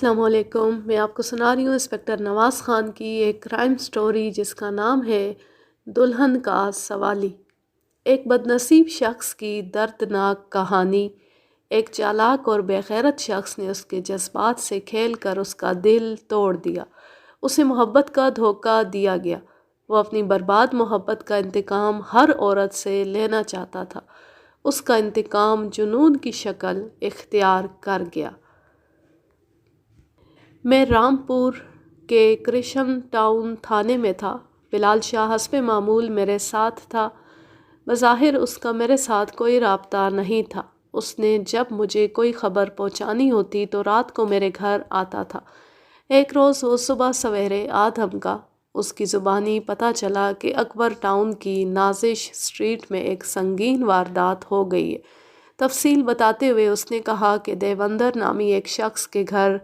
السلام علیکم۔ میں آپ کو سنا رہی ہوں انسپکٹر نواز خان کی ایک کرائم سٹوری جس کا نام ہے دلہن کا سوالی۔ ایک بدنصیب شخص کی دردناک کہانی۔ ایک چالاک اور بے غیرت شخص نے اس کے جذبات سے کھیل کر اس کا دل توڑ دیا۔ اسے محبت کا دھوکہ دیا گیا۔ وہ اپنی برباد محبت کا انتقام ہر عورت سے لینا چاہتا تھا۔ اس کا انتقام جنون کی شکل اختیار کر گیا۔ میں رامپور کے کرشن ٹاؤن تھانے میں تھا۔ بلال شاہ حسب معمول میرے ساتھ تھا۔ بظاہر اس کا میرے ساتھ کوئی رابطہ نہیں تھا۔ اس نے جب مجھے کوئی خبر پہنچانی ہوتی تو رات کو میرے گھر آتا تھا۔ ایک روز وہ صبح سویرے آ دھمکا۔ اس کی زبانی پتہ چلا کہ اکبر ٹاؤن کی نازش اسٹریٹ میں ایک سنگین واردات ہو گئی ہے۔ تفصیل بتاتے ہوئے اس نے کہا کہ دیوندر نامی ایک شخص کے گھر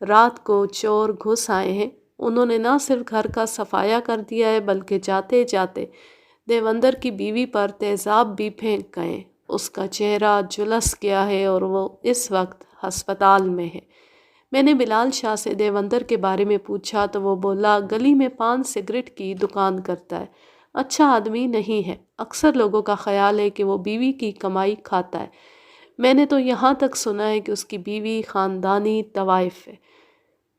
رات کو چور گھس آئے ہیں۔ انہوں نے نہ صرف گھر کا صفایا کر دیا ہے بلکہ جاتے جاتے دیوندر کی بیوی پر تیزاب بھی پھینک گئے۔ اس کا چہرہ جھلس گیا ہے اور وہ اس وقت ہسپتال میں ہے۔ میں نے بلال شاہ سے دیوندر کے بارے میں پوچھا تو وہ بولا گلی میں پان سگریٹ کی دکان کرتا ہے، اچھا آدمی نہیں ہے۔ اکثر لوگوں کا خیال ہے کہ وہ بیوی کی کمائی کھاتا ہے۔ میں نے تو یہاں تک سنا ہے کہ اس کی بیوی خاندانی طوائف ہے۔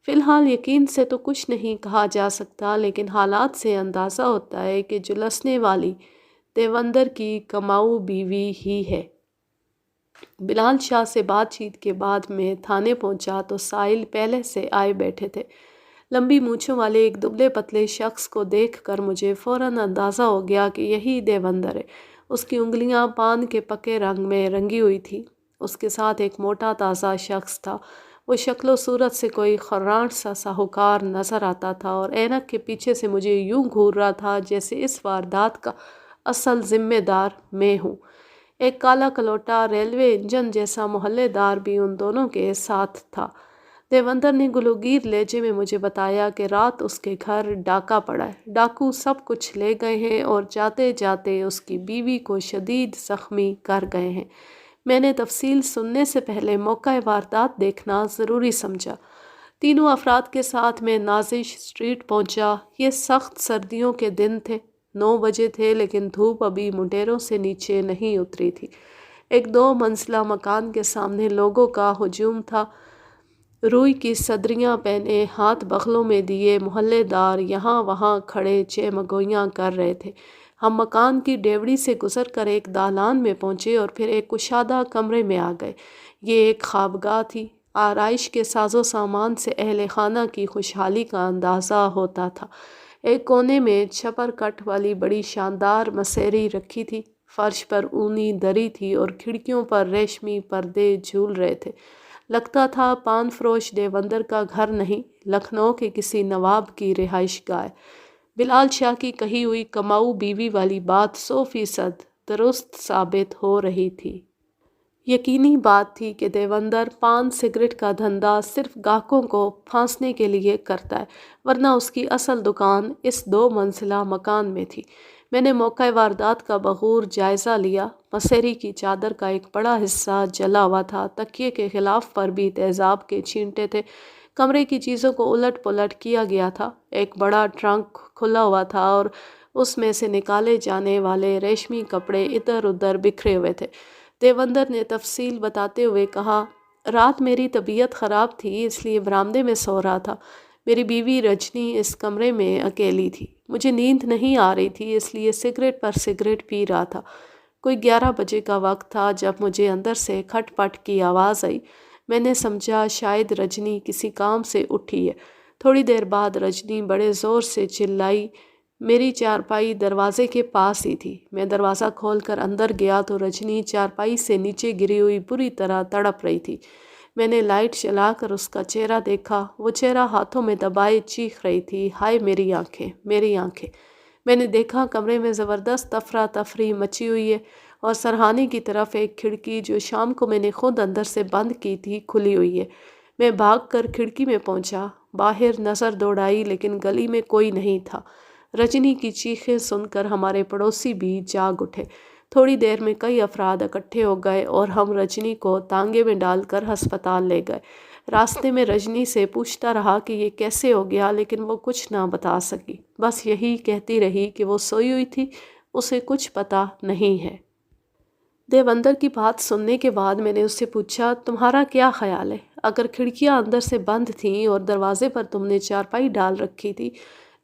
فی الحال یقین سے تو کچھ نہیں کہا جا سکتا، لیکن حالات سے اندازہ ہوتا ہے کہ جلسنے والی دیوندر کی کماؤ بیوی ہی ہے۔ بلال شاہ سے بات چیت کے بعد میں تھانے پہنچا تو سائل پہلے سے آئے بیٹھے تھے۔ لمبی مونچھوں والے ایک دبلے پتلے شخص کو دیکھ کر مجھے فوراً اندازہ ہو گیا کہ یہی دیوندر ہے۔ اس کی انگلیاں پان کے پکے رنگ میں رنگی ہوئی تھی۔ اس کے ساتھ ایک موٹا تازہ شخص تھا۔ وہ شکل و صورت سے کوئی خرانٹ سا ساہوکار نظر آتا تھا اور اینک کے پیچھے سے مجھے یوں گھور رہا تھا جیسے اس واردات کا اصل ذمہ دار میں ہوں۔ ایک کالا کلوٹا ریلوے انجن جیسا محلے دار بھی ان دونوں کے ساتھ تھا۔ دیوندر نے گلوگیر لہجے میں مجھے بتایا کہ رات اس کے گھر ڈاکہ پڑا ہے۔ ڈاکو سب کچھ لے گئے ہیں اور جاتے جاتے اس کی بیوی کو شدید زخمی کر گئے ہیں۔ میں نے تفصیل سننے سے پہلے موقع واردات دیکھنا ضروری سمجھا۔ تینوں افراد کے ساتھ میں نازش اسٹریٹ پہنچا۔ یہ سخت سردیوں کے دن تھے۔ 9 بجے تھے لیکن دھوپ ابھی منڈیروں سے نیچے نہیں اتری تھی۔ ایک 2 منزلہ مکان کے سامنے لوگوں کا ہجوم تھا۔ روئی کی صدریاں پہنے، ہاتھ بغلوں میں دیے محلے دار یہاں وہاں کھڑے چہمگوئیاں کر رہے تھے۔ ہم مکان کی ڈیوڑی سے گزر کر ایک دالان میں پہنچے اور پھر ایک کشادہ کمرے میں آ گئے۔ یہ ایک خوابگاہ تھی۔ آرائش کے ساز و سامان سے اہل خانہ کی خوشحالی کا اندازہ ہوتا تھا۔ ایک کونے میں چھپر کٹ والی بڑی شاندار مسیری رکھی تھی۔ فرش پر اونی دری تھی اور کھڑکیوں پر ریشمی پردے جھول رہے تھے۔ لگتا تھا پان فروش دیوندر کا گھر نہیں، لکھنؤ کے کسی نواب کی رہائش گاہ۔ بلال شاہ کی کہی ہوئی کماؤ بیوی والی بات 100% درست ثابت ہو رہی تھی۔ یقینی بات تھی کہ دیوندر پان سگریٹ کا دھندا صرف گاہکوں کو پھانسنے کے لیے کرتا ہے، ورنہ اس کی اصل دکان اس 2 منزلہ مکان میں تھی۔ میں نے موقع واردات کا بغور جائزہ لیا۔ مسیری کی چادر کا ایک بڑا حصہ جلا ہوا تھا۔ تکیے کے غلاف پر بھی تیزاب کے چھینٹے تھے۔ کمرے کی چیزوں کو الٹ پلٹ کیا گیا تھا۔ ایک بڑا ٹرنک کھلا ہوا تھا اور اس میں سے نکالے جانے والے ریشمی کپڑے ادھر ادھر بکھرے ہوئے تھے۔ دیوندر نے تفصیل بتاتے ہوئے کہا، رات میری طبیعت خراب تھی اس لیے برآمدے میں سو رہا تھا۔ میری بیوی رجنی اس کمرے میں اکیلی تھی۔ مجھے نیند نہیں آ رہی تھی اس لیے سگریٹ پر سگریٹ پی رہا تھا۔ کوئی 11 بجے کا وقت تھا جب مجھے اندر سے کھٹ پٹ کی آواز آئی۔ میں نے سمجھا شاید رجنی کسی کام سے اٹھی ہے۔ تھوڑی دیر بعد رجنی بڑے زور سے چلائی۔ میری چارپائی دروازے کے پاس ہی تھی۔ میں دروازہ کھول کر اندر گیا تو رجنی چارپائی سے نیچے گری ہوئی بری طرح تڑپ رہی تھی۔ میں نے لائٹ جلا کر اس کا چہرہ دیکھا۔ وہ چہرہ ہاتھوں میں دبائے چیخ رہی تھی، ہائے میری آنکھیں، میری آنکھیں۔ میں نے دیکھا کمرے میں زبردست افراتفری مچی ہوئی ہے اور سرہانے کی طرف ایک کھڑکی جو شام کو میں نے خود اندر سے بند کی تھی کھلی ہوئی ہے۔ میں بھاگ کر کھڑکی میں پہنچا، باہر نظر دوڑائی لیکن گلی میں کوئی نہیں تھا۔ رجنی کی چیخیں سن کر ہمارے پڑوسی بھی جاگ اٹھے۔ تھوڑی دیر میں کئی افراد اکٹھے ہو گئے اور ہم رجنی کو تانگے میں ڈال کر ہسپتال لے گئے۔ راستے میں رجنی سے پوچھتا رہا کہ یہ کیسے ہو گیا، لیکن وہ کچھ نہ بتا سکی، بس یہی کہتی رہی کہ وہ سوئی ہوئی تھی، اسے کچھ پتہ نہیں ہے۔ دیوندر کی بات سننے کے بعد میں نے اس سے پوچھا، تمہارا کیا خیال ہے؟ اگر کھڑکیاں اندر سے بند تھیں اور دروازے پر تم نے چارپائی ڈال رکھی تھی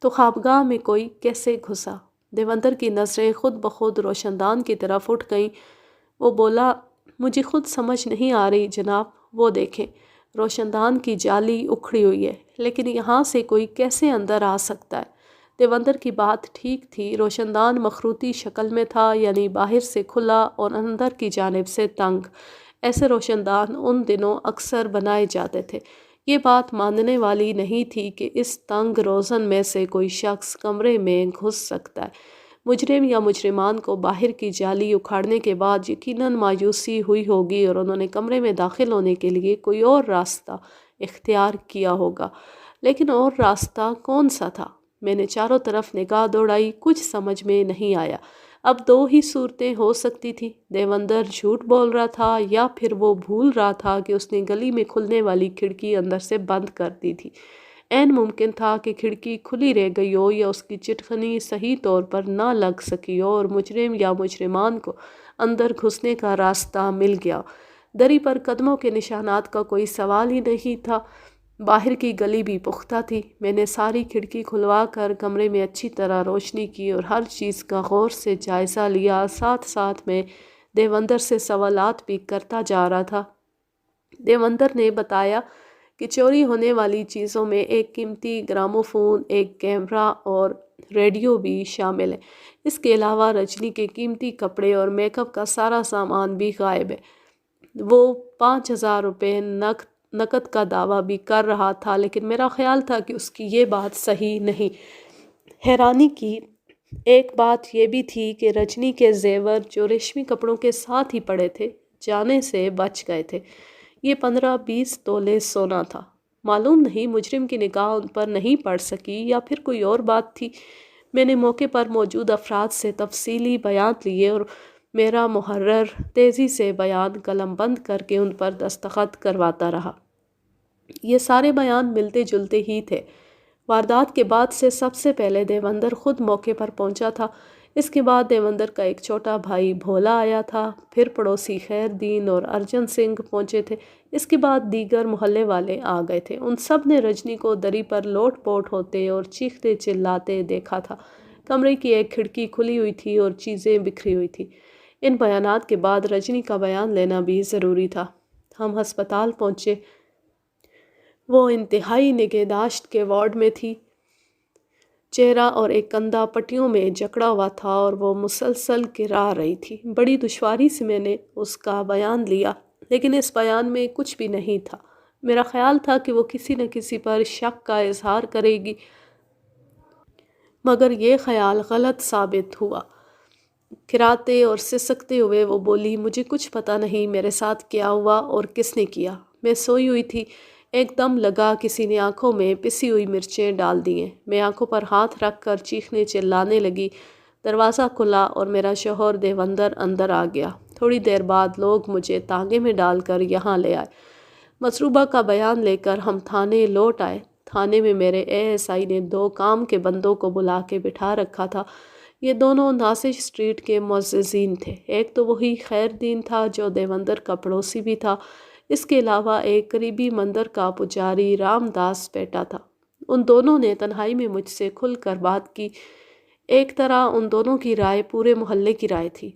تو خوابگاہ میں کوئی کیسے گھسا؟ دیوندر کی نظریں خود بخود روشن دان کی طرف اٹھ گئیں۔ وہ بولا، مجھے خود سمجھ نہیں آ رہی جناب، وہ دیکھیں، روشن دان کی جالی اکھڑی ہوئی ہے، لیکن یہاں سے کوئی کیسے اندر آ سکتا ہے؟ دیوندر کی بات ٹھیک تھی، روشن دان مخروطی شکل میں تھا، یعنی باہر سے کھلا اور اندر کی جانب سے تنگ۔ ایسے روشن دان ان دنوں اکثر بنائے جاتے تھے۔ یہ بات ماننے والی نہیں تھی کہ اس تنگ روزن میں سے کوئی شخص کمرے میں گھس سکتا ہے۔ مجرم یا مجرمان کو باہر کی جالی اکھاڑنے کے بعد یقیناً مایوسی ہوئی ہوگی اور انہوں نے کمرے میں داخل ہونے کے لیے کوئی اور راستہ اختیار کیا ہوگا، لیکن اور راستہ کون سا تھا؟ میں نے چاروں طرف نگاہ دوڑائی، کچھ سمجھ میں نہیں آیا۔ اب دو ہی صورتیں ہو سکتی تھیں، دیوندر جھوٹ بول رہا تھا یا پھر وہ بھول رہا تھا کہ اس نے گلی میں کھلنے والی کھڑکی اندر سے بند کر دی تھی۔ عین ممکن تھا کہ کھڑکی کھلی رہ گئی ہو یا اس کی چٹکنی صحیح طور پر نہ لگ سکی ہو اور مجرم یا مجرمان کو اندر گھسنے کا راستہ مل گیا۔ دری پر قدموں کے نشانات کا کوئی سوال ہی نہیں تھا، باہر کی گلی بھی پختہ تھی۔ میں نے ساری کھڑکی کھلوا کر کمرے میں اچھی طرح روشنی کی اور ہر چیز کا غور سے جائزہ لیا، ساتھ ساتھ میں دیوندر سے سوالات بھی کرتا جا رہا تھا۔ دیوندر نے بتایا کہ چوری ہونے والی چیزوں میں ایک قیمتی گراموفون، ایک کیمرہ اور ریڈیو بھی شامل ہے۔ اس کے علاوہ رجنی کے قیمتی کپڑے اور میک اپ کا سارا سامان بھی غائب ہے۔ وہ 5,000 روپے نقد کا دعویٰ بھی کر رہا تھا، لیکن میرا خیال تھا کہ اس کی یہ بات صحیح نہیں۔ حیرانی کی ایک بات یہ بھی تھی کہ رجنی کے زیور جو ریشمی کپڑوں کے ساتھ ہی پڑے تھے، جانے سے بچ گئے تھے۔ یہ 15-20 تولے سونا تھا۔ معلوم نہیں مجرم کی نگاہ ان پر نہیں پڑ سکی یا پھر کوئی اور بات تھی۔ میں نے موقع پر موجود افراد سے تفصیلی بیان لیے اور میرا محرر تیزی سے بیان قلم بند کر کے ان پر دستخط کرواتا رہا۔ یہ سارے بیان ملتے جلتے ہی تھے۔ واردات کے بعد سے سب سے پہلے دیوندر خود موقع پر پہنچا تھا۔ اس کے بعد دیوندر کا ایک چھوٹا بھائی بھولا آیا تھا، پھر پڑوسی خیر دین اور ارجن سنگھ پہنچے تھے، اس کے بعد دیگر محلے والے آ گئے تھے۔ ان سب نے رجنی کو دری پر لوٹ پوٹ ہوتے اور چیختے چلاتے دیکھا تھا۔ کمرے کی ایک کھڑکی کھلی ہوئی تھی اور چیزیں بکھری ہوئی تھی۔ ان بیانات کے بعد رجنی کا بیان لینا بھی ضروری تھا۔ ہم ہسپتال پہنچے۔ وہ انتہائی نگہداشت کے وارڈ میں تھی۔ چہرہ اور ایک کندھا پٹیوں میں جکڑا ہوا تھا اور وہ مسلسل کرا رہی تھی۔ بڑی دشواری سے میں نے اس کا بیان لیا، لیکن اس بیان میں کچھ بھی نہیں تھا۔ میرا خیال تھا کہ وہ کسی نہ کسی پر شک کا اظہار کرے گی، مگر یہ خیال غلط ثابت ہوا۔ کراتے اور سسکتے ہوئے وہ بولی، مجھے کچھ پتہ نہیں میرے ساتھ کیا ہوا اور کس نے کیا۔ میں سوئی ہوئی تھی، ایک دم لگا کسی نے آنکھوں میں پسی ہوئی مرچیں ڈال دی ہیں۔ میں آنکھوں پر ہاتھ رکھ کر چیخنے چلانے لگی۔ دروازہ کھلا اور میرا شوہر دیوندر اندر آ گیا۔ تھوڑی دیر بعد لوگ مجھے تانگے میں ڈال کر یہاں لے آئے۔ مصروبہ کا بیان لے کر ہم تھانے لوٹ آئے۔ تھانے میں میرے ASI نے 2 کام کے بندوں کو بلا کے بٹھا رکھا تھا۔ یہ دونوں ناسک اسٹریٹ کے معززین تھے۔ ایک تو وہی خیر دین تھا جو دیوندر کا پڑوسی بھی تھا، اس کے علاوہ ایک قریبی مندر کا پجاری رام داس بیٹا تھا۔ ان دونوں نے تنہائی میں مجھ سے کھل کر بات کی۔ ایک طرح ان دونوں کی رائے پورے محلے کی رائے تھی۔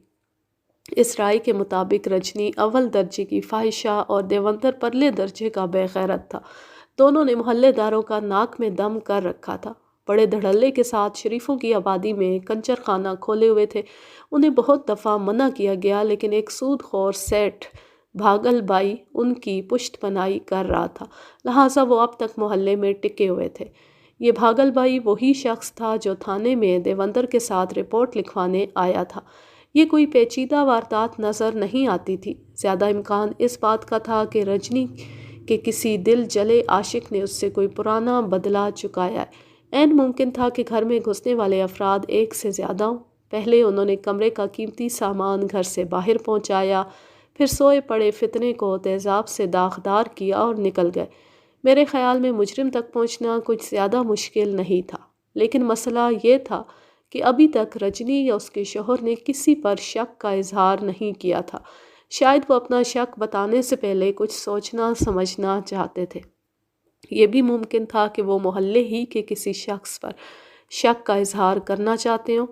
اس رائے کے مطابق رجنی اول درجے کی فاحشہ اور دیوندر پرلے درجے کا بے غیرت تھا۔ دونوں نے محلے داروں کا ناک میں دم کر رکھا تھا۔ بڑے دھڑلے کے ساتھ شریفوں کی آبادی میں کنچر خانہ کھولے ہوئے تھے۔ انہیں بہت دفعہ منع کیا گیا، لیکن ایک سود خور سیٹھ بھاگل بائی ان کی پشت پناہی کر رہا تھا، لہٰذا وہ اب تک محلے میں ٹکے ہوئے تھے۔ یہ بھاگل بائی وہی شخص تھا جو تھانے میں دیوندر کے ساتھ رپورٹ لکھوانے آیا تھا۔ یہ کوئی پیچیدہ واردات نظر نہیں آتی تھی۔ زیادہ امکان اس بات کا تھا کہ رجنی کے کسی دل جلے عاشق نے اس سے کوئی پرانا بدلہ چکایا ہے۔ عین ممکن تھا کہ گھر میں گھسنے والے افراد ایک سے زیادہ ہوں۔ پہلے انہوں نے کمرے کا قیمتی سامان گھر سے باہر پہنچایا، پھر سوئے پڑے فتنے کو تیزاب سے داغدار کیا اور نکل گئے۔ میرے خیال میں مجرم تک پہنچنا کچھ زیادہ مشکل نہیں تھا، لیکن مسئلہ یہ تھا کہ ابھی تک رجنی یا اس کے شوہر نے کسی پر شک کا اظہار نہیں کیا تھا۔ شاید وہ اپنا شک بتانے سے پہلے کچھ سوچنا سمجھنا چاہتے تھے۔ یہ بھی ممکن تھا کہ وہ محلے ہی کے کسی شخص پر شک کا اظہار کرنا چاہتے ہوں۔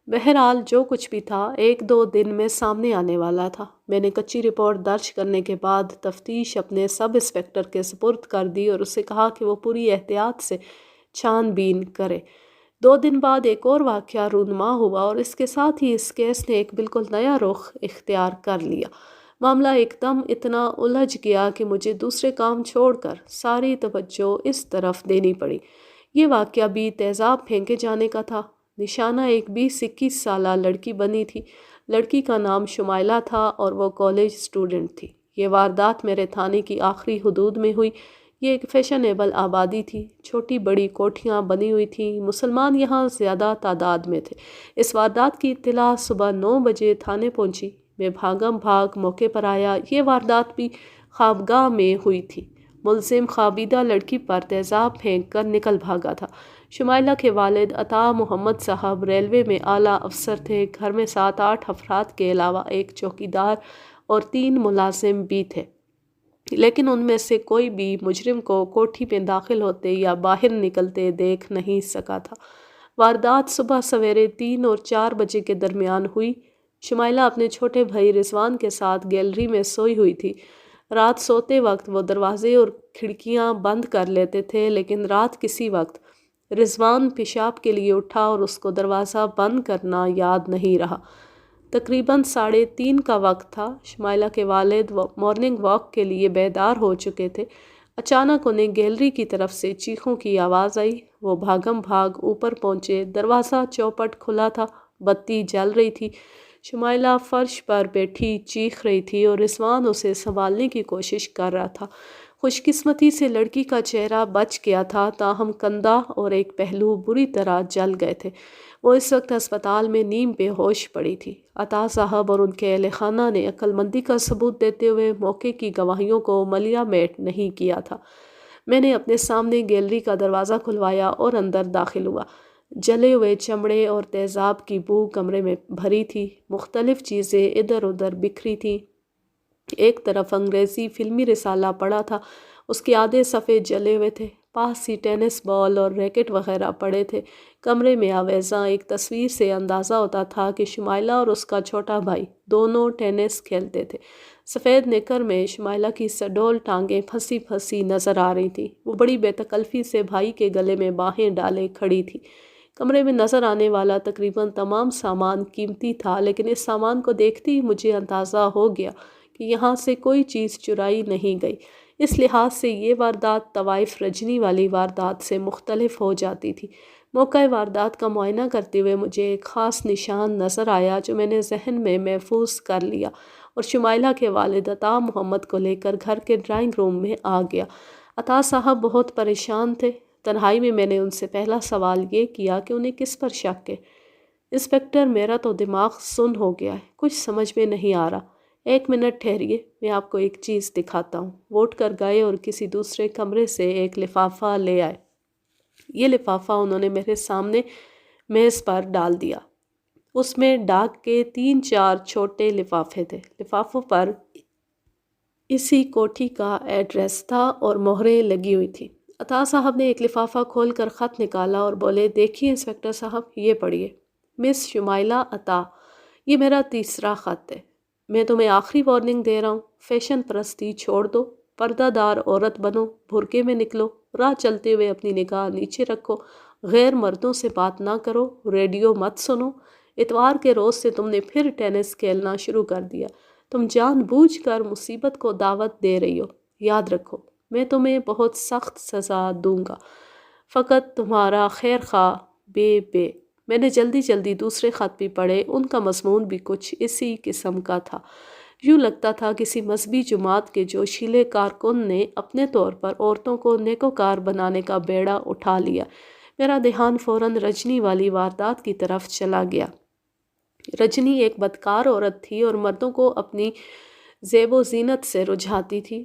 بہرحال جو کچھ بھی تھا 1-2 دن میں سامنے آنے والا تھا۔ میں نے کچی رپورٹ درج کرنے کے بعد تفتیش اپنے سب انسپکٹر کے سپرد کر دی اور اسے کہا کہ وہ پوری احتیاط سے چھان بین کرے۔ 2 دن بعد ایک اور واقعہ رونما ہوا اور اس کے ساتھ ہی اس کیس نے ایک بالکل نیا رخ اختیار کر لیا۔ معاملہ ایک دم اتنا الجھ گیا کہ مجھے دوسرے کام چھوڑ کر ساری توجہ اس طرف دینی پڑی۔ یہ واقعہ بھی تیزاب پھینکے جانے کا تھا۔ نشانہ ایک 20-21 سالہ لڑکی بنی تھی۔ لڑکی کا نام شمائلہ تھا اور وہ کالج اسٹوڈنٹ تھی۔ یہ واردات میرے تھانے کی آخری حدود میں ہوئی۔ یہ ایک فیشنیبل آبادی تھی، چھوٹی بڑی کوٹھیاں بنی ہوئی تھیں، مسلمان یہاں زیادہ تعداد میں تھے۔ اس واردات کی اطلاع صبح 9 بجے تھانے پہنچی۔ میں بھاگم بھاگ موقع پر آیا۔ یہ واردات بھی خوابگاہ میں ہوئی تھی۔ ملزم خوابیدہ لڑکی پر تیزاب پھینک کر نکل بھاگا تھا۔ شمائلہ کے والد عطا محمد صاحب ریلوے میں اعلیٰ افسر تھے۔ گھر میں 7-8 افراد کے علاوہ ایک چوکیدار اور 3 ملازم بھی تھے، لیکن ان میں سے کوئی بھی مجرم کو کوٹھی میں داخل ہوتے یا باہر نکلتے دیکھ نہیں سکا تھا۔ واردات صبح سویرے 3 اور 4 بجے کے درمیان ہوئی۔ شمائلہ اپنے چھوٹے بھائی رضوان کے ساتھ گیلری میں سوئی ہوئی تھی۔ رات سوتے وقت وہ دروازے اور کھڑکیاں بند کر لیتے تھے، لیکن رات کسی وقت رضوان پیشاب کے لیے اٹھا اور اس کو دروازہ بند کرنا یاد نہیں رہا۔ تقریباً 3:30 کا وقت تھا۔ شمائلہ کے والد مارننگ واک کے لیے بیدار ہو چکے تھے۔ اچانک انہیں گیلری کی طرف سے چیخوں کی آواز آئی۔ وہ بھاگم بھاگ اوپر پہنچے۔ دروازہ چوپٹ کھلا تھا، بتی جل رہی تھی۔ شمائلہ فرش پر بیٹھی چیخ رہی تھی اور رضوان اسے سنبھالنے کی کوشش کر رہا تھا۔ خوش قسمتی سے لڑکی کا چہرہ بچ گیا تھا، تاہم کندھا اور ایک پہلو بری طرح جل گئے تھے۔ وہ اس وقت ہسپتال میں نیم بے ہوش پڑی تھی۔ عطا صاحب اور ان کے اہل خانہ نے عقل مندی کا ثبوت دیتے ہوئے موقع کی گواہیوں کو ملیا میٹ نہیں کیا تھا۔ میں نے اپنے سامنے گیلری کا دروازہ کھلوایا اور اندر داخل ہوا۔ جلے ہوئے چمڑے اور تیزاب کی بو کمرے میں بھری تھی۔ مختلف چیزیں ادھر ادھر بکھری تھیں۔ ایک طرف انگریزی فلمی رسالہ پڑا تھا، اس کے آدھے صفحے جلے ہوئے تھے۔ پاس ہی ٹینس بال اور ریکٹ وغیرہ پڑے تھے۔ کمرے میں آویزاں ایک تصویر سے اندازہ ہوتا تھا کہ شمائلہ اور اس کا چھوٹا بھائی دونوں ٹینس کھیلتے تھے۔ سفید نیکر میں شمائلہ کی سڈول ٹانگیں پھنسی پھنسی نظر آ رہی تھیں۔ وہ بڑی بے تکلفی سے بھائی کے گلے میں باہیں ڈالے کھڑی تھی۔ کمرے میں نظر آنے والا تقریباً تمام سامان قیمتی تھا، لیکن اس سامان کو دیکھتے ہی مجھے اندازہ ہو گیا کہ یہاں سے کوئی چیز چرائی نہیں گئی۔ اس لحاظ سے یہ واردات طوائف رجنی والی واردات سے مختلف ہو جاتی تھی۔ موقع واردات کا معائنہ کرتے ہوئے مجھے ایک خاص نشان نظر آیا جو میں نے ذہن میں محفوظ کر لیا اور شمائلہ کے والد عطا محمد کو لے کر گھر کے ڈرائنگ روم میں آ گیا۔ عطا صاحب بہت پریشان تھے۔ تنہائی میں نے ان سے پہلا سوال یہ کیا کہ انہیں کس پر شک ہے۔ انسپکٹر، میرا تو دماغ سن ہو گیا ہے، کچھ سمجھ میں نہیں آ رہا۔ 1 منٹ ٹھہریے، میں آپ کو ایک چیز دکھاتا ہوں۔ وہ اٹھ کر گئے اور کسی دوسرے کمرے سے ایک لفافہ لے آئے۔ یہ لفافہ انہوں نے میرے سامنے میز پر ڈال دیا۔ اس میں ڈاک کے 3-4 چھوٹے لفافے تھے۔ لفافوں پر اسی کوٹھی کا ایڈریس تھا اور مہریں لگی ہوئی تھیں۔ عطا صاحب نے ایک لفافہ کھول کر خط نکالا اور بولے، دیکھیے انسپکٹر صاحب، یہ پڑھیے۔ مس شمائلہ عطا، یہ میرا 3را خط ہے۔ میں تمہیں آخری وارننگ دے رہا ہوں، فیشن پرستی چھوڑ دو، پردہ دار عورت بنو، برقعے میں نکلو، راہ چلتے ہوئے اپنی نگاہ نیچے رکھو، غیر مردوں سے بات نہ کرو، ریڈیو مت سنو۔ اتوار کے روز سے تم نے پھر ٹینس کھیلنا شروع کر دیا۔ تم جان بوجھ کر مصیبت کو دعوت دے رہی ہو۔ یاد رکھو، میں تمہیں بہت سخت سزا دوں گا۔ فقط تمہارا خیر خواہ بے۔ میں نے جلدی دوسرے خط بھی پڑھے۔ ان کا مضمون بھی کچھ اسی قسم کا تھا۔ یوں لگتا تھا کسی مذہبی جماعت کے جوشیلے کارکن نے اپنے طور پر عورتوں کو نیکوکار بنانے کا بیڑا اٹھا لیا۔ میرا دھیان فوراً رجنی والی واردات کی طرف چلا گیا۔ رجنی ایک بدکار عورت تھی اور مردوں کو اپنی زیب و زینت سے رجھاتی تھی۔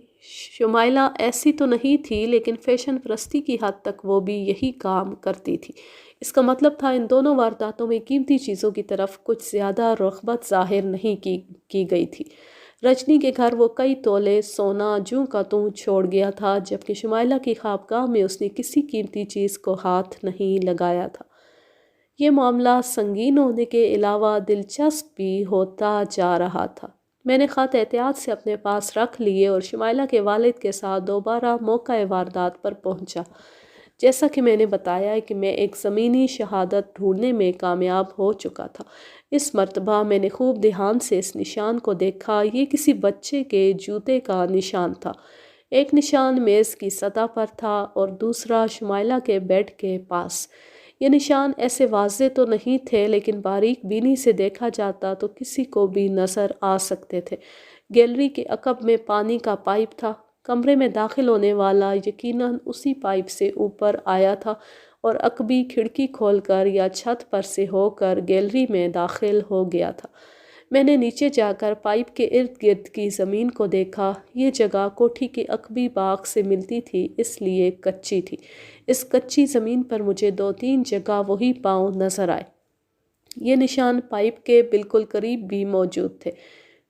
شمائلہ ایسی تو نہیں تھی، لیکن فیشن پرستی کی حد تک وہ بھی یہی کام کرتی تھی۔ اس کا مطلب تھا ان دونوں وارداتوں میں قیمتی چیزوں کی طرف کچھ زیادہ رغبت ظاہر نہیں کی گئی تھی۔ رجنی کے گھر وہ کئی تولے سونا جوں کا توں چھوڑ گیا تھا، جبکہ شمائلہ کی خوابگاہ میں اس نے کسی قیمتی چیز کو ہاتھ نہیں لگایا تھا۔ یہ معاملہ سنگین ہونے کے علاوہ دلچسپ بھی ہوتا جا رہا تھا۔ میں نے خط احتیاط سے اپنے پاس رکھ لیے اور شمائلہ کے والد کے ساتھ دوبارہ موقع واردات پر پہنچا۔ جیسا کہ میں نے بتایا کہ میں ایک زمینی شہادت ڈھونڈنے میں کامیاب ہو چکا تھا۔ اس مرتبہ میں نے خوب دھیان سے اس نشان کو دیکھا۔ یہ کسی بچے کے جوتے کا نشان تھا۔ ایک نشان میز کی سطح پر تھا اور دوسرا شمائلہ کے بیڈ کے پاس۔ یہ نشان ایسے واضح تو نہیں تھے، لیکن باریک بینی سے دیکھا جاتا تو کسی کو بھی نظر آ سکتے تھے۔ گیلری کے عقب میں پانی کا پائپ تھا۔ کمرے میں داخل ہونے والا یقیناً اسی پائپ سے اوپر آیا تھا اور عقبی کھڑکی کھول کر یا چھت پر سے ہو کر گیلری میں داخل ہو گیا تھا۔ میں نے نیچے جا کر پائپ کے ارد گرد کی زمین کو دیکھا۔ یہ جگہ کوٹھی کے عقبی باغ سے ملتی تھی، اس لیے کچی تھی۔ اس کچی زمین پر مجھے 2-3 جگہ وہی پاؤں نظر آئے۔ یہ نشان پائپ کے بالکل قریب بھی موجود تھے۔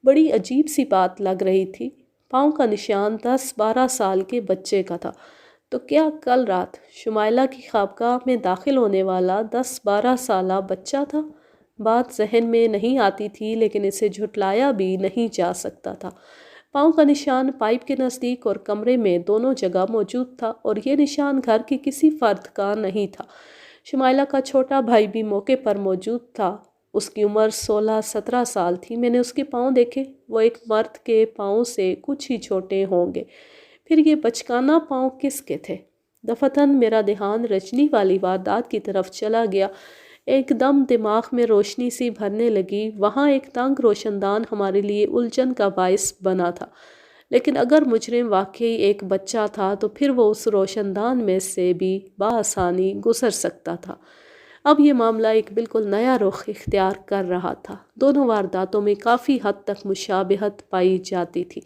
بڑی عجیب سی بات لگ رہی تھی۔ پاؤں کا نشان 10-12 سال کے بچے کا تھا۔ تو کیا کل رات شمائلہ کی خوابگاہ میں داخل ہونے والا 10-12 سالہ بچہ تھا؟ بات ذہن میں نہیں آتی تھی، لیکن اسے جھٹلایا بھی نہیں جا سکتا تھا۔ پاؤں کا نشان پائپ کے نزدیک اور کمرے میں دونوں جگہ موجود تھا، اور یہ نشان گھر کی کسی فرد کا نہیں تھا۔ شمائلہ کا چھوٹا بھائی بھی موقع پر موجود تھا۔ اس کی عمر 16-17 سال تھی۔ میں نے اس کے پاؤں دیکھے۔ وہ ایک مرد کے پاؤں سے کچھ ہی چھوٹے ہوں گے۔ پھر یہ بچکانہ پاؤں کس کے تھے؟ دفتن میرا دھیان رجنی والی واردات کی طرف چلا گیا۔ ایک دم دماغ میں روشنی سی بھرنے لگی۔ وہاں ایک تنگ روشن دان ہمارے لیے الجھن کا باعث بنا تھا، لیکن اگر مجرم واقعی ایک بچہ تھا تو پھر وہ اس روشن دان میں سے بھی بآسانی گزر سکتا تھا۔ اب یہ معاملہ ایک بالکل نیا رخ اختیار کر رہا تھا۔ دونوں وارداتوں میں کافی حد تک مشابہت پائی جاتی تھی۔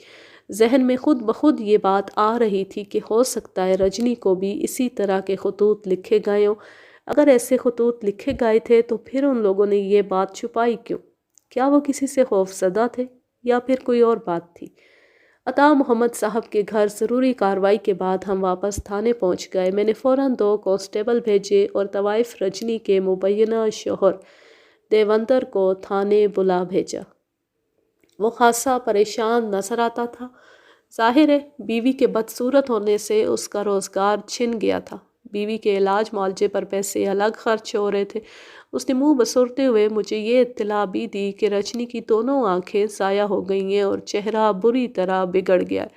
ذہن میں خود بخود یہ بات آ رہی تھی کہ ہو سکتا ہے رجنی کو بھی اسی طرح کے خطوط لکھے گئے ہوں۔ اگر ایسے خطوط لکھے گئے تھے تو پھر ان لوگوں نے یہ بات چھپائی کیوں؟ کیا وہ کسی سے خوف زدہ تھے یا پھر کوئی اور بات تھی؟ عطا محمد صاحب کے گھر ضروری کارروائی کے بعد ہم واپس تھانے پہنچ گئے۔ میں نے فوراً 2 کانسٹیبل بھیجے اور طوائف رجنی کے مبینہ شوہر دیوندر کو تھانے بلا بھیجا۔ وہ خاصا پریشان نظر آتا تھا۔ ظاہر ہے بیوی کے بدصورت ہونے سے اس کا روزگار چھن گیا تھا۔ بیوی کے علاج معالجے پر پیسے الگ خرچ ہو رہے تھے۔ اس نے منہ بسرتے ہوئے مجھے یہ اطلاع بھی دی کہ رجنی کی دونوں آنکھیں ضائع ہو گئی ہیں اور چہرہ بری طرح بگڑ گیا ہے۔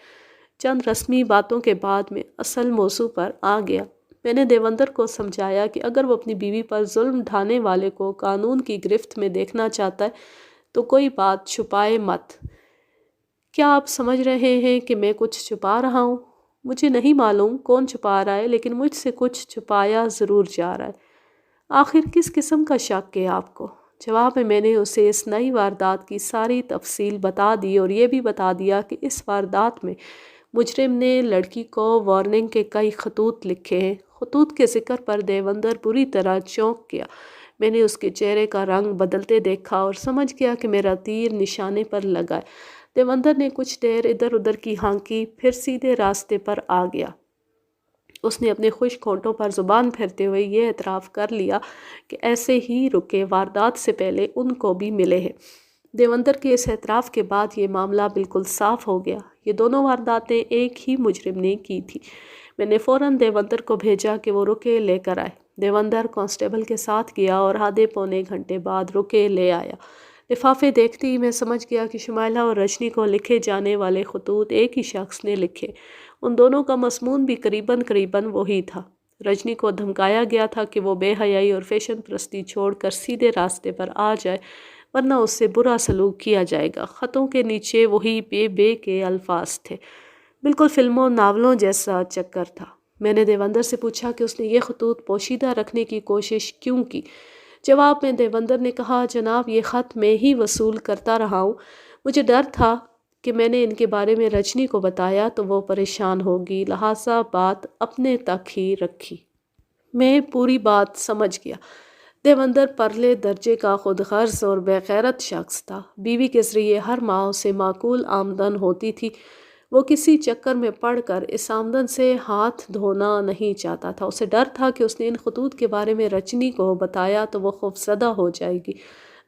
چند رسمی باتوں کے بعد میں اصل موضوع پر آ گیا۔ میں نے دیوندر کو سمجھایا کہ اگر وہ اپنی بیوی پر ظلم ڈھانے والے کو قانون کی گرفت میں دیکھنا چاہتا ہے تو کوئی بات چھپائے مت۔ کیا آپ سمجھ رہے ہیں کہ میں کچھ چھپا رہا ہوں؟ مجھے نہیں معلوم کون چھپا رہا ہے، لیکن مجھ سے کچھ چھپایا ضرور جا رہا ہے۔ آخر کس قسم کا شک ہے آپ کو؟ جواب میں میں نے اسے اس نئی واردات کی ساری تفصیل بتا دی اور یہ بھی بتا دیا کہ اس واردات میں مجرم نے لڑکی کو وارننگ کے کئی خطوط لکھے ہیں۔ خطوط کے ذکر پر دیوندر بری طرح چونک گیا۔ میں نے اس کے چہرے کا رنگ بدلتے دیکھا اور سمجھ گیا کہ میرا تیر نشانے پر لگا ہے۔ دیوندر نے کچھ دیر ادھر ادھر کی ہانکی، پھر سیدھے راستے پر آ گیا۔ اس نے اپنے خشک ہونٹوں پر زبان پھیرتے ہوئے یہ اعتراف کر لیا کہ ایسے ہی رکے واردات سے پہلے ان کو بھی ملے ہیں۔ دیوندر کے اس اعتراف کے بعد یہ معاملہ بالکل صاف ہو گیا۔ یہ دونوں وارداتیں ایک ہی مجرم نے کی تھی۔ میں نے فوراً دیوندر کو بھیجا کہ وہ رکے لے کر آئے۔ دیوندر کانسٹیبل کے ساتھ گیا اور آدھے پونے گھنٹے بعد رکے لے آیا۔ لفافے دیکھتے ہی میں سمجھ گیا کہ شمائلہ اور رجنی کو لکھے جانے والے خطوط ایک ہی شخص نے لکھے۔ ان دونوں کا مضمون بھی قریباً وہی تھا۔ رجنی کو دھمکایا گیا تھا کہ وہ بے حیائی اور فیشن پرستی چھوڑ کر سیدھے راستے پر آ جائے، ورنہ اس سے برا سلوک کیا جائے گا۔ خطوں کے نیچے وہی بے کے الفاظ تھے۔ بالکل فلموں ناولوں جیسا چکر تھا۔ میں نے دیوندر سے پوچھا کہ اس نے یہ خطوط پوشیدہ رکھنے کی کوشش کیوں کی۔ جواب میں دیوندر نے کہا، جناب یہ خط میں ہی وصول کرتا رہا ہوں۔ مجھے ڈر تھا کہ میں نے ان کے بارے میں رجنی کو بتایا تو وہ پریشان ہوگی، لہٰذا بات اپنے تک ہی رکھی۔ میں پوری بات سمجھ گیا۔ دیوندر پرلے درجے کا خود غرض اور بے غیرت شخص تھا۔ بیوی کے ذریعے ہر ماہ اسے معقول آمدن ہوتی تھی۔ وہ کسی چکر میں پڑ کر اس آمدن سے ہاتھ دھونا نہیں چاہتا تھا۔ اسے ڈر تھا کہ اس نے ان خطوط کے بارے میں رجنی کو بتایا تو وہ خوفزدہ ہو جائے گی،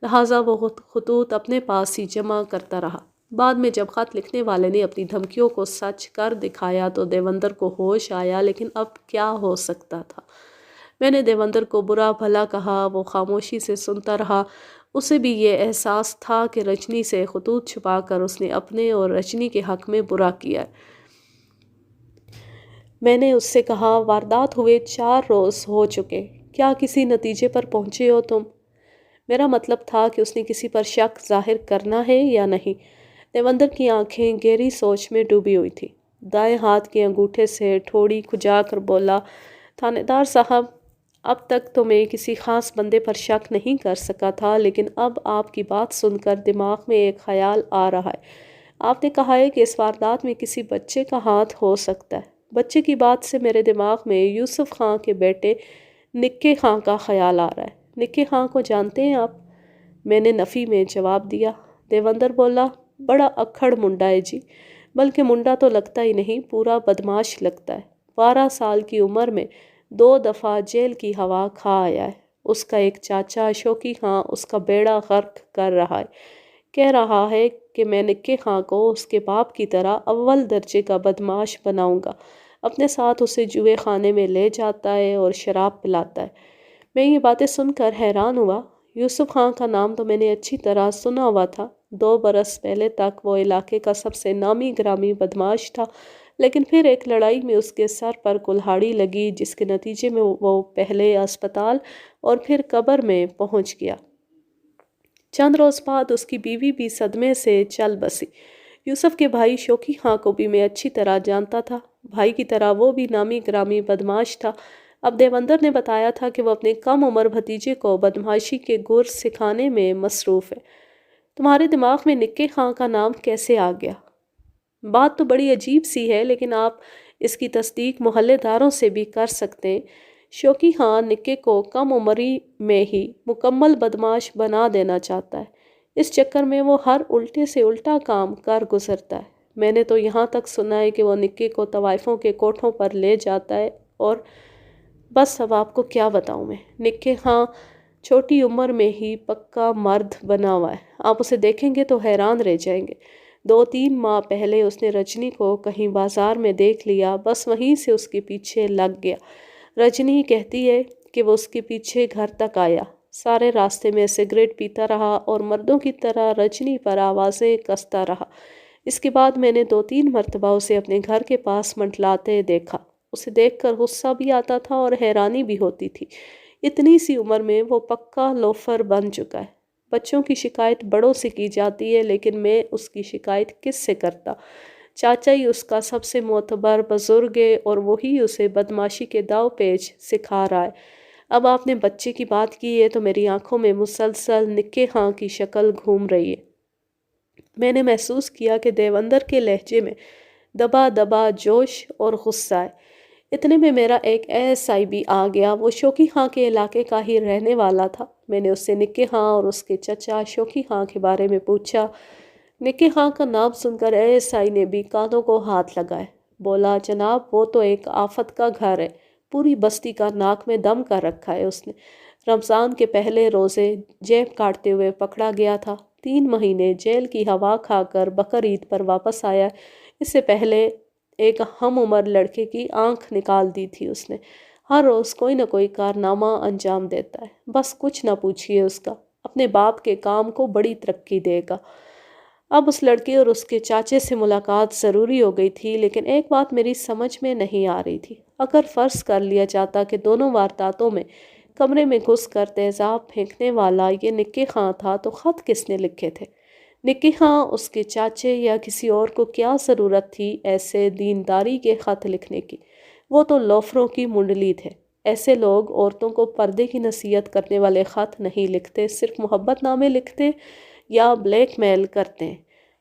لہٰذا وہ خطوط اپنے پاس ہی جمع کرتا رہا۔ بعد میں جب خط لکھنے والے نے اپنی دھمکیوں کو سچ کر دکھایا تو دیوندر کو ہوش آیا، لیکن اب کیا ہو سکتا تھا؟ میں نے دیوندر کو برا بھلا کہا، وہ خاموشی سے سنتا رہا۔ اسے بھی یہ احساس تھا کہ رجنی سے خطوط چھپا کر اس نے اپنے اور رجنی کے حق میں برا کیا ہے۔ میں نے اس سے کہا، واردات ہوئے 4 روز ہو چکے، کیا کسی نتیجے پر پہنچے ہو تم؟ میرا مطلب تھا کہ اس نے کسی پر شک ظاہر کرنا ہے یا نہیں۔ دیوندر کی آنکھیں گہری سوچ میں ڈوبی ہوئی تھی۔ دائیں ہاتھ کے انگوٹھے سے ٹھوڑی کھجا کر بولا، تھانے دار صاحب، اب تک تو میں کسی خاص بندے پر شک نہیں کر سکا تھا، لیکن اب آپ کی بات سن کر دماغ میں ایک خیال آ رہا ہے۔ آپ نے کہا ہے کہ اس واردات میں کسی بچے کا ہاتھ ہو سکتا ہے۔ بچے کی بات سے میرے دماغ میں یوسف خان کے بیٹے نکے خان کا خیال آ رہا ہے۔ نکے خان کو جانتے ہیں آپ؟ میں نے نفی میں جواب دیا۔ دیوندر بولا، بڑا اکھڑ منڈا ہے جی، بلکہ منڈا تو لگتا ہی نہیں، پورا بدماش لگتا ہے۔ 12 سال کی عمر میں 2 دفعہ جیل کی ہوا کھا آیا ہے۔ اس کا ایک چاچا شوکی خان اس کا بیڑا غرق کر رہا ہے، کہہ رہا ہے کہ میں نکے خان کو اس کے باپ کی طرح اول درجے کا بدماش بناؤں گا۔ اپنے ساتھ اسے جوئے خانے میں لے جاتا ہے اور شراب پلاتا ہے۔ میں یہ باتیں سن کر حیران ہوا۔ یوسف خان کا نام تو میں نے اچھی طرح سنا ہوا تھا۔ 2 برس پہلے تک وہ علاقے کا سب سے نامی گرامی بدماش تھا، لیکن پھر ایک لڑائی میں اس کے سر پر کلہاڑی لگی، جس کے نتیجے میں وہ پہلے اسپتال اور پھر قبر میں پہنچ گیا۔ چند روز بعد اس کی بیوی بھی صدمے سے چل بسی۔ یوسف کے بھائی شوکی خان کو بھی میں اچھی طرح جانتا تھا۔ بھائی کی طرح وہ بھی نامی گرامی بدماش تھا۔ اب دیوندر نے بتایا تھا کہ وہ اپنے کم عمر بھتیجے کو بدماشی کے گر سکھانے میں مصروف ہے۔ تمہارے دماغ میں نکے خان کا نام کیسے آ گیا؟ بات تو بڑی عجیب سی ہے، لیکن آپ اس کی تصدیق محلے داروں سے بھی کر سکتے ہیں۔ شوکی خان نکے کو کم عمری میں ہی مکمل بدماش بنا دینا چاہتا ہے۔ اس چکر میں وہ ہر الٹے سے الٹا کام کر گزرتا ہے۔ میں نے تو یہاں تک سنا ہے کہ وہ نکے کو طوائفوں کے کوٹھوں پر لے جاتا ہے اور بس اب آپ کو کیا بتاؤں میں۔ نکے خان چھوٹی عمر میں ہی پکا مرد بنا ہوا ہے، آپ اسے دیکھیں گے تو حیران رہ جائیں گے۔ 2-3 ماہ پہلے اس نے رجنی کو کہیں بازار میں دیکھ لیا، بس وہیں سے اس کے پیچھے لگ گیا۔ رجنی کہتی ہے کہ وہ اس کے پیچھے گھر تک آیا، سارے راستے میں سگریٹ پیتا رہا اور مردوں کی طرح رجنی پر آوازیں کستا رہا۔ اس کے بعد میں نے 2-3 مرتبہ اسے اپنے گھر کے پاس منڈلاتے دیکھا۔ اسے دیکھ کر غصہ بھی آتا تھا اور حیرانی بھی ہوتی تھی۔ اتنی سی عمر میں وہ پکا لوفر بن چکا ہے۔ بچوں کی شکایت بڑوں سے کی جاتی ہے، لیکن میں اس کی شکایت کس سے کرتا؟ چاچا ہی اس کا سب سے معتبر بزرگ ہے اور وہی اسے بدماشی کے داؤ پیچ سکھا رہا ہے۔ اب آپ نے بچے کی بات کی ہے تو میری آنکھوں میں مسلسل نکے خان کی شکل گھوم رہی ہے۔ میں نے محسوس کیا کہ دیوندر کے لہجے میں دبا دبا جوش اور غصہ ہے۔ اتنے میں میرا ایک ASI بھی آ گیا۔ وہ شوکی خان کے علاقے کا ہی رہنے والا تھا۔ میں نے اس سے نکے خان اور اس کے چچا شوکی خان کے بارے میں پوچھا۔ نکے خان کا نام سن کر ASI نے بھی کانوں کو ہاتھ لگائے۔ بولا، جناب وہ تو ایک آفت کا گھر ہے، پوری بستی کا ناک میں دم کر رکھا ہے اس نے۔ رمضان کے پہلے روزے جیب کاٹتے ہوئے پکڑا گیا تھا، 3 مہینے جیل کی ہوا کھا کر بقرعید پر واپس آیا۔ اس سے پہلے ایک ہم عمر لڑکے کی آنکھ نکال دی تھی اس نے۔ ہر روز کوئی نہ کوئی کارنامہ انجام دیتا ہے، بس کچھ نہ پوچھئے اس کا، اپنے باپ کے کام کو بڑی ترقی دے گا۔ اب اس لڑکے اور اس کے چاچے سے ملاقات ضروری ہو گئی تھی، لیکن ایک بات میری سمجھ میں نہیں آ رہی تھی۔ اگر فرض کر لیا جاتا کہ دونوں وارداتوں میں کمرے میں گھس کر تیزاب پھینکنے والا یہ نکے خان تھا، تو خط کس نے لکھے تھے؟ نکے خان، اس کے چاچے یا کسی اور کو کیا ضرورت تھی ایسے دینداری کے خط لکھنے کی؟ وہ تو لوفروں کی منڈلی تھے۔ ایسے لوگ عورتوں کو پردے کی نصیحت کرنے والے خط نہیں لکھتے، صرف محبت نامے لکھتے یا بلیک میل کرتے ہیں۔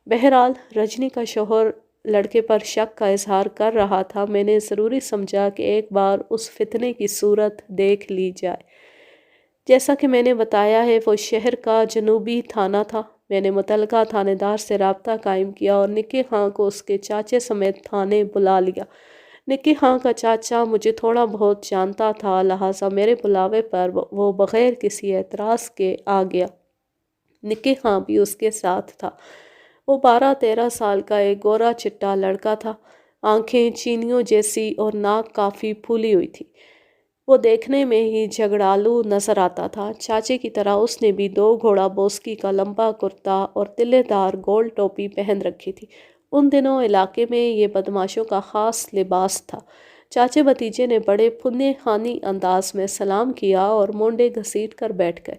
بہرحال رجنی کا شوہر لڑکے پر شک کا اظہار کر رہا تھا۔ میں نے ضروری سمجھا کہ ایک بار اس فتنے کی صورت دیکھ لی جائے۔ جیسا کہ میں نے بتایا ہے، وہ شہر کا جنوبی تھانہ تھا۔ میں نے متعلقہ تھانے دار سے رابطہ قائم کیا اور نکی خان کو اس کے چاچے سمیت تھانے بلا لیا۔ نکی خان کا چاچا مجھے تھوڑا بہت جانتا تھا، لہٰذا میرے بلاوے پر وہ بغیر کسی اعتراض کے آ گیا۔ نکی خان بھی اس کے ساتھ تھا۔ وہ 12-13 سال کا ایک گورا چٹا لڑکا تھا، آنکھیں چینیوں جیسی اور ناک کافی پھولی ہوئی تھی۔ وہ دیکھنے میں ہی جھگڑالو نظر آتا تھا۔ چاچے کی طرح اس نے بھی 2 گھوڑا بوسکی کا لمبا کرتا اور تلے دار گول ٹوپی پہن رکھی تھی۔ ان دنوں علاقے میں یہ بدماشوں کا خاص لباس تھا۔ چاچے بھتیجے نے بڑے پھنے خانی انداز میں سلام کیا اور مونڈے گھسیٹ کر بیٹھ گئے۔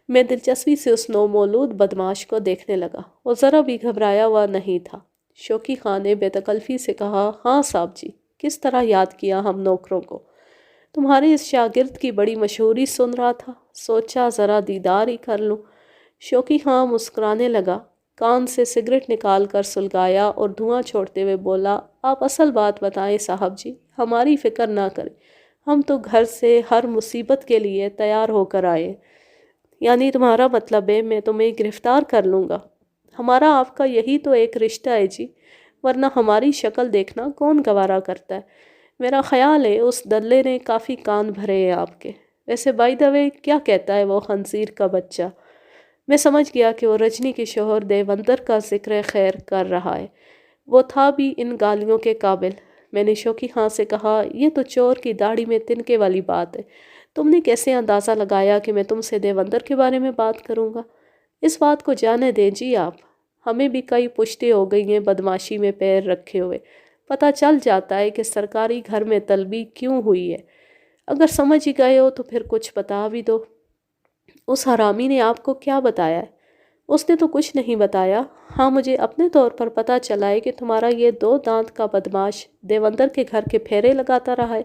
میں دلچسپی سے اس نومولود بدماش کو دیکھنے لگا۔ وہ ذرا بھی گھبرایا ہوا نہیں تھا۔ شوقی خان نے بے تکلفی سے کہا، ہاں صاحب جی، کس طرح یاد کیا ہم نوکروں کو؟ تمہارے اس شاگرد کی بڑی مشہوری سن رہا تھا، سوچا ذرا دیدار ہی کر لوں۔ شوقی خان مسکرانے لگا، کان سے سگریٹ نکال کر سلگایا اور دھواں چھوڑتے ہوئے بولا، آپ اصل بات بتائیں صاحب جی، ہماری فکر نہ کریں، ہم تو گھر سے ہر مصیبت کے لیے تیار ہو کر آئے۔ یعنی تمہارا مطلب ہے میں تمہیں گرفتار کر لوں گا؟ ہمارا آپ کا یہی تو ایک رشتہ ہے جی، ورنہ ہماری شکل دیکھنا کون گوارا کرتا ہے؟ میرا خیال ہے اس دلے نے کافی کان بھرے ہیں آپ کے۔ ویسے بائی دا وے کیا کہتا ہے وہ خنزیر کا بچہ؟ میں سمجھ گیا کہ وہ رجنی کے شوہر دیوندر کا ذکر خیر کر رہا ہے۔ وہ تھا بھی ان گالیوں کے قابل۔ میں نے شوقی خان سے کہا، یہ تو چور کی داڑھی میں تنکے والی بات ہے۔ تم نے کیسے اندازہ لگایا کہ میں تم سے دیوندر کے بارے میں بات کروں گا؟ اس بات کو جانے دیں جی آپ، ہمیں بھی کئی پشتیں ہو گئی ہیں بدماشی میں پیر رکھے ہوئے۔ پتہ چل جاتا ہے کہ سرکاری گھر میں طلبی کیوں ہوئی ہے۔ اگر سمجھ ہی گئے ہو تو پھر کچھ بتا بھی دو۔ اس حرامی نے آپ کو کیا بتایا ہے؟ اس نے تو کچھ نہیں بتایا۔ ہاں مجھے اپنے طور پر پتہ چلا ہے کہ تمہارا یہ 2 دانت کا بدماش دیوندر کے گھر کے پھیرے لگاتا رہا ہے۔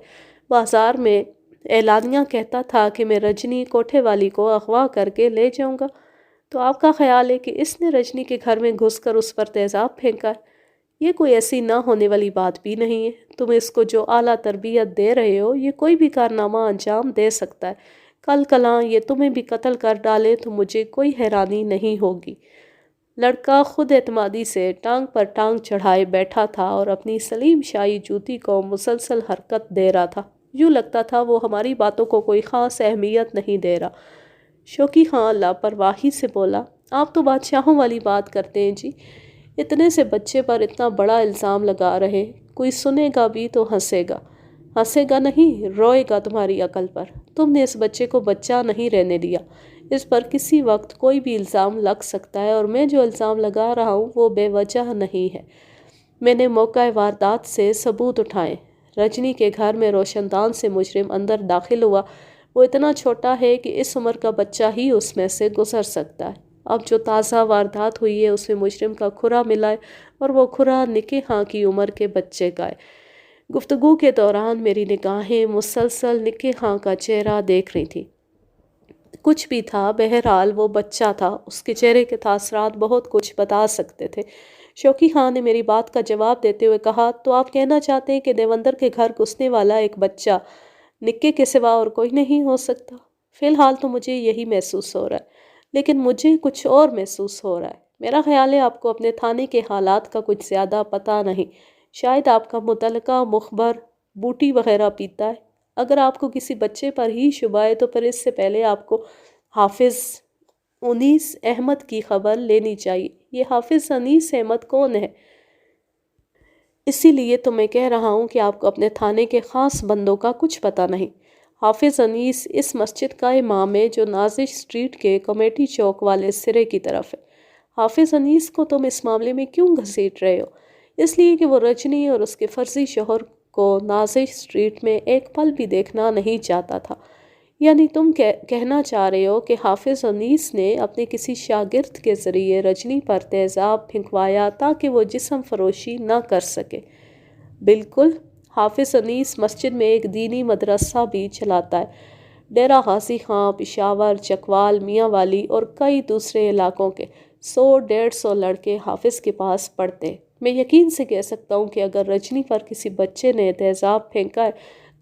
بازار میں اعلانیہ کہتا تھا کہ میں رجنی کوٹھے والی کو اغوا کر کے لے جاؤں گا۔ تو آپ کا خیال ہے کہ اس نے رجنی کے گھر میں گھس کر اس پر تیزاب پھینکا ہے؟ یہ کوئی ایسی نہ ہونے والی بات بھی نہیں ہے۔ تم اس کو جو اعلیٰ تربیت دے رہے ہو، یہ کوئی بھی کارنامہ انجام دے سکتا ہے۔ کل کلاں یہ تمہیں بھی قتل کر ڈالے تو مجھے کوئی حیرانی نہیں ہوگی۔ لڑکا خود اعتمادی سے ٹانگ پر ٹانگ چڑھائے بیٹھا تھا اور اپنی سلیم شاہی جوتی کو مسلسل حرکت دے رہا تھا۔ یوں لگتا تھا وہ ہماری باتوں کو کوئی خاص اہمیت نہیں دے رہا۔ شوقی خان لاپرواہی سے بولا، آپ تو بادشاہوں والی بات کرتے ہیں جی، اتنے سے بچے پر اتنا بڑا الزام لگا رہے، کوئی سنے گا بھی تو ہنسے گا۔ ہنسے گا نہیں، روئے گا تمہاری عقل پر۔ تم نے اس بچے کو بچہ نہیں رہنے دیا۔ اس پر کسی وقت کوئی بھی الزام لگ سکتا ہے، اور میں جو الزام لگا رہا ہوں وہ بے وجہ نہیں ہے۔ میں نے موقع واردات سے ثبوت اٹھائے۔ رجنی کے گھر میں روشن دان سے مجرم اندر داخل ہوا۔ وہ اتنا چھوٹا ہے کہ اس عمر کا بچہ ہی اس میں سے گزر سکتا ہے۔ اب جو تازہ واردات ہوئی ہے اس میں مجرم کا کھرا ملا ہے، اور وہ کھرا نکی خان کی عمر کے بچے کا ہے۔ گفتگو کے دوران میری نگاہیں مسلسل نکی خان کا چہرہ دیکھ رہی تھی۔ کچھ بھی تھا، بہرحال وہ بچہ تھا۔ اس کے چہرے کے تاثرات بہت کچھ بتا سکتے تھے۔ شوقی خان نے میری بات کا جواب دیتے ہوئے کہا، تو آپ کہنا چاہتے ہیں کہ دیوندر کے گھر گھسنے والا ایک بچہ نکے کے سوا اور کوئی نہیں ہو سکتا؟ فی الحال تو مجھے یہی محسوس ہو رہا ہے، لیکن مجھے کچھ اور محسوس ہو رہا ہے۔ میرا خیال ہے آپ کو اپنے تھانے کے حالات کا کچھ زیادہ پتہ نہیں۔ شاید آپ کا متعلقہ مخبر بوٹی وغیرہ پیتا ہے۔ اگر آپ کو کسی بچے پر ہی شبہ ہے تو پھر اس سے پہلے آپ کو حافظ انیس احمد کی خبر لینی چاہیے۔ یہ حافظ انیس احمد کون ہے؟ اسی لیے تو میں کہہ رہا ہوں کہ آپ کو اپنے تھانے کے خاص بندوں کا کچھ پتہ نہیں۔ حافظ انیس اس مسجد کا امام ہے جو نازش اسٹریٹ کے کمیٹی چوک والے سرے کی طرف ہے۔ حافظ انیس کو تم اس معاملے میں کیوں گھسیٹ رہے ہو؟ اس لیے کہ وہ رجنی اور اس کے فرضی شوہر کو نازش اسٹریٹ میں ایک پل بھی دیکھنا نہیں چاہتا تھا۔ یعنی تم کہنا چاہ رہے ہو کہ حافظ انیس نے اپنے کسی شاگرد کے ذریعے رجنی پر تیزاب پھینکوایا تاکہ وہ جسم فروشی نہ کر سکے؟ بالکل۔ حافظ انیس مسجد میں ایک دینی مدرسہ بھی چلاتا ہے۔ ڈیرہ غازی خان، پشاور، چکوال، میاں والی اور کئی دوسرے علاقوں کے 100-150 لڑکے حافظ کے پاس پڑھتے ہیں۔ میں یقین سے کہہ سکتا ہوں کہ اگر رجنی پر کسی بچے نے تیزاب پھینکا ہے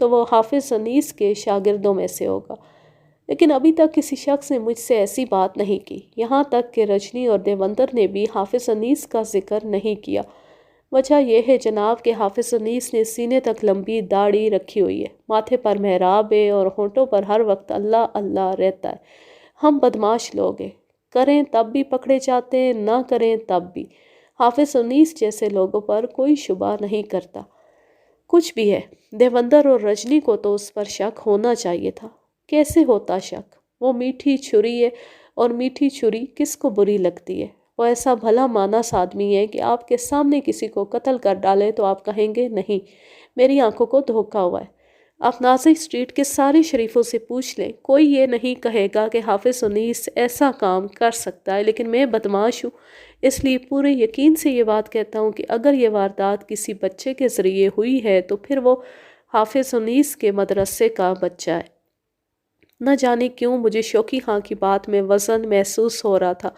تو وہ حافظ انیس کے شاگردوں میں سے ہوگا، لیکن ابھی تک کسی شخص نے مجھ سے ایسی بات نہیں کی، یہاں تک کہ رجنی اور دیوندر نے بھی حافظ انیس کا ذکر نہیں کیا۔ وجہ یہ ہے جناب کہ حافظ انیس نے سینے تک لمبی داڑھی رکھی ہوئی ہے، ماتھے پر محراب ہے اور ہونٹوں پر ہر وقت اللہ اللہ رہتا ہے۔ ہم بدماش لوگ ہیں، کریں تب بھی پکڑے جاتے ہیں، نہ کریں تب بھی۔ حافظ انیس جیسے لوگوں پر کوئی شبہ نہیں کرتا۔ کچھ بھی ہے، دیوندر اور رجنی کو تو اس پر شک ہونا چاہیے تھا۔ کیسے ہوتا شک؟ وہ میٹھی چھری ہے، اور میٹھی چھری کس کو بری لگتی ہے؟ وہ ایسا بھلا مانس آدمی ہے کہ آپ کے سامنے کسی کو قتل کر ڈالے تو آپ کہیں گے نہیں، میری آنکھوں کو دھوکا ہوا ہے۔ آپ نازک اسٹریٹ کے سارے شریفوں سے پوچھ لیں، کوئی یہ نہیں کہے گا کہ حافظ انیس ایسا کام کر سکتا ہے، لیکن میں بدماش ہوں، اس لیے پورے یقین سے یہ بات کہتا ہوں کہ اگر یہ واردات کسی بچے کے ذریعے ہوئی ہے تو پھر وہ حافظ انیس کے مدرسے کا بچہ ہے۔ نہ جانے کیوں مجھے شوقی خان کی بات میں وزن محسوس ہو رہا تھا۔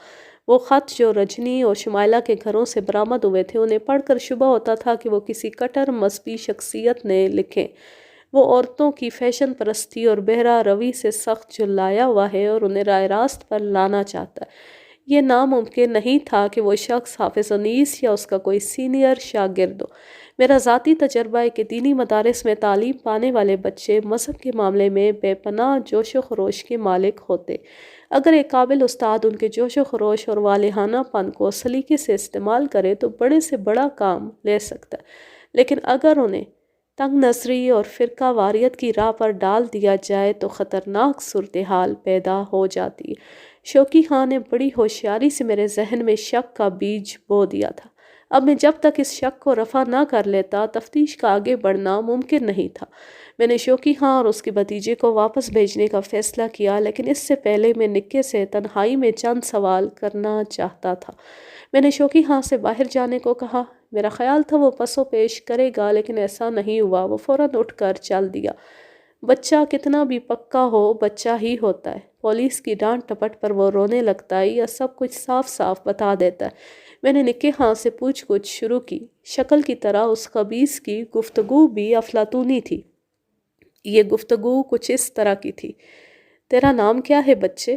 وہ خط جو رجنی اور شمائلہ کے گھروں سے برآمد ہوئے تھے، انہیں پڑھ کر شبہ ہوتا تھا کہ وہ کسی کٹر مذہبی شخصیت نے لکھے۔ وہ عورتوں کی فیشن پرستی اور بہرہ روی سے سخت جھلایا ہوا ہے اور انہیں راہ راست پر لانا چاہتا ہے۔ یہ ناممکن نہیں تھا کہ وہ شخص حافظ انیس یا اس کا کوئی سینئر شاگرد ہو۔ میرا ذاتی تجربہ ہے کہ دینی مدارس میں تعلیم پانے والے بچے مذہب کے معاملے میں بے پناہ جوش و خروش کے مالک ہوتے۔ اگر ایک قابل استاد ان کے جوش و خروش اور والہانہ پن کو سلیقے سے استعمال کرے تو بڑے سے بڑا کام لے سکتا ہے، لیکن اگر انہیں تنگ نظری اور فرقہ واریت کی راہ پر ڈال دیا جائے تو خطرناک صورتحال پیدا ہو جاتی ہے۔ شوقی خان نے بڑی ہوشیاری سے میرے ذہن میں شک کا بیج بو دیا تھا۔ اب میں جب تک اس شک کو رفع نہ کر لیتا تفتیش کا آگے بڑھنا ممکن نہیں تھا۔ میں نے شوقی خان اور اس کے بھتیجے کو واپس بھیجنے کا فیصلہ کیا، لیکن اس سے پہلے میں نکے سے تنہائی میں چند سوال کرنا چاہتا تھا۔ میں نے شوقی خان سے باہر جانے کو کہا۔ میرا خیال تھا وہ پس و پیش کرے گا، لیکن ایسا نہیں ہوا۔ وہ فوراً اٹھ کر چل دیا۔ بچہ کتنا بھی پکا ہو بچہ ہی ہوتا ہے۔ پولیس کی ڈانٹ ٹپٹ پر وہ رونے لگتا ہے یا سب کچھ صاف صاف بتا دیتا ہے۔ میں نے نکے خان سے پوچھ گچھ شروع کی۔ شکل کی طرح اس خبیث کی گفتگو بھی افلاطونی تھی۔ یہ گفتگو کچھ اس طرح کی تھی: تیرا نام کیا ہے بچے؟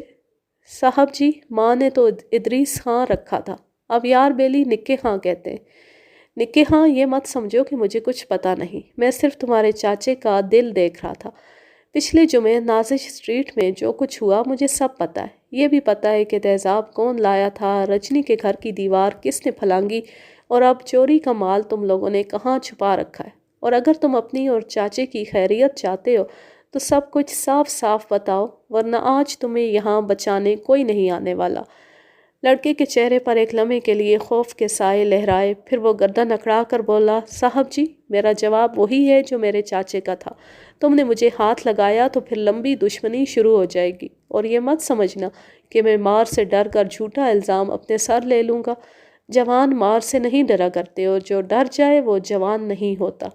صاحب جی، ماں نے تو ادریس خان رکھا تھا، اب یار بیلی نکے خان کہتے ہیں۔ نکے خان، یہ مت سمجھو کہ مجھے کچھ پتا نہیں، میں صرف تمہارے چاچے کا دل دیکھ رہا تھا۔ پچھلے جمعے نازش اسٹریٹ میں جو کچھ ہوا مجھے سب پتا ہے۔ یہ بھی پتا ہے کہ تیزاب کون لایا تھا، رجنی کے گھر کی دیوار کس نے پھلانگی، اور اب چوری کا مال تم لوگوں نے کہاں چھپا رکھا ہے۔ اور اگر تم اپنی اور چاچے کی خیریت چاہتے ہو تو سب کچھ صاف صاف بتاؤ، ورنہ آج تمہیں یہاں بچانے کوئی نہیں آنے والا۔ لڑکے کے چہرے پر ایک لمحے کے لیے خوف کے سائے لہرائے، پھر وہ گردن اکڑا کر بولا، صاحب جی، میرا جواب وہی ہے جو میرے چاچے کا تھا۔ تم نے مجھے ہاتھ لگایا تو پھر لمبی دشمنی شروع ہو جائے گی، اور یہ مت سمجھنا کہ میں مار سے ڈر کر جھوٹا الزام اپنے سر لے لوں گا۔ جوان مار سے نہیں ڈرا کرتے، اور جو ڈر جائے وہ جوان نہیں ہوتا۔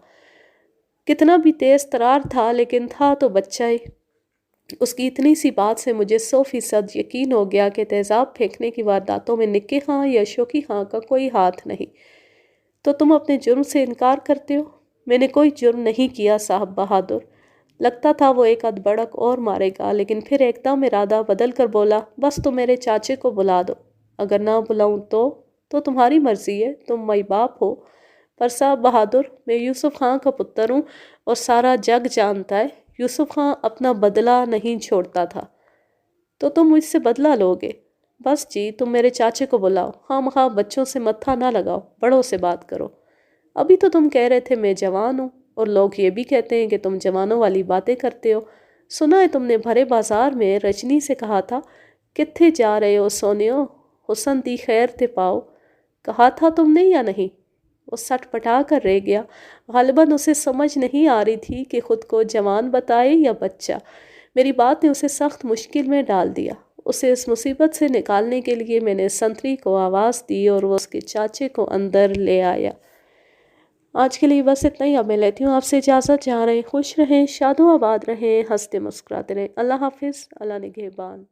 کتنا بھی تیز ترار تھا لیکن تھا تو بچہ ہی۔ اس کی اتنی سی بات سے مجھے 100% یقین ہو گیا کہ تیزاب پھینکنے کی وارداتوں میں نکے خان یا شوقی خان کا کوئی ہاتھ نہیں۔ تو تم اپنے جرم سے انکار کرتے ہو؟ میں نے کوئی جرم نہیں کیا صاحب بہادر۔ لگتا تھا وہ ایک بڑک اور مارے گا، لیکن پھر ایک دم ارادہ بدل کر بولا، بس تم میرے چاچے کو بلا دو۔ اگر نہ بلاؤں تو تمہاری مرضی ہے، تم مائی باپ ہو۔ پر صاحب بہادر، میں یوسف خان کا پتر ہوں، اور سارا جگ جانتا ہے یوسف خان اپنا بدلہ نہیں چھوڑتا تھا۔ تو تم مجھ سے بدلہ لوگے؟ بس جی، تم میرے چاچے کو بلاؤ، خواہ مخواہ بچوں سے متھا نہ لگاؤ، بڑوں سے بات کرو۔ ابھی تو تم کہہ رہے تھے میں جوان ہوں، اور لوگ یہ بھی کہتے ہیں کہ تم جوانوں والی باتیں کرتے ہو۔ سنا ہے تم نے بھرے بازار میں رجنی سے کہا تھا، کتھے جا رہے ہو سونیو، حسن دی خیر تے پاؤ؟ کہا تھا تم نے یا نہیں؟ وہ سٹ پٹا کر رہ گیا۔ غالباً اسے سمجھ نہیں آ رہی تھی کہ خود کو جوان بتائے یا بچہ۔ میری بات نے اسے سخت مشکل میں ڈال دیا۔ اسے اس مصیبت سے نکالنے کے لیے میں نے سنتری کو آواز دی اور وہ اس کے چاچے کو اندر لے آیا۔ آج کے لیے بس اتنا ہی، اب میں لیتی ہوں آپ سے اجازت۔ جہاں رہیں خوش رہیں، شاد و آباد رہیں، ہنستے مسکراتے رہیں۔ اللہ حافظ، اللہ نگہبان۔